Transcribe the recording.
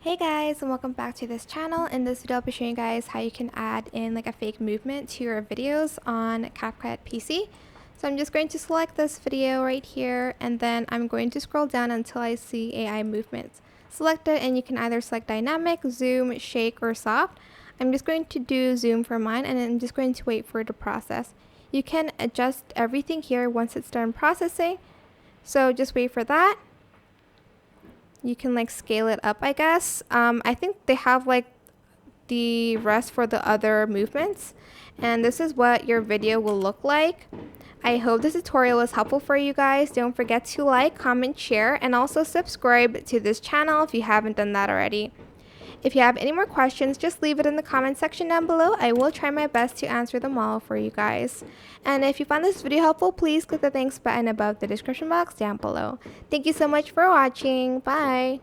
Hey guys, and welcome back to this channel. In this video I'll be showing you guys how you can add in like a fake movement to your videos on CapCut PC. So I'm just going to select this video right here, and then I'm going to scroll down until I see AI movements. Select it, and you can either select dynamic, zoom, shake, or soft. I'm just going to do zoom for mine, and I'm just going to wait for it to process. You can adjust everything here once it's done processing, so just wait for that. You can like scale it up, I guess. I think they have like the rest for the other movements, and this is what your video will look like. I hope this tutorial was helpful for you guys. Don't forget to like, comment, share, and also subscribe to this channel if you haven't done that already. If you have any more questions, just leave it in the comment section down below. I will try my best to answer them all for you guys. And if you found this video helpful, please click the thanks button above the description box down below. Thank you so much for watching. Bye!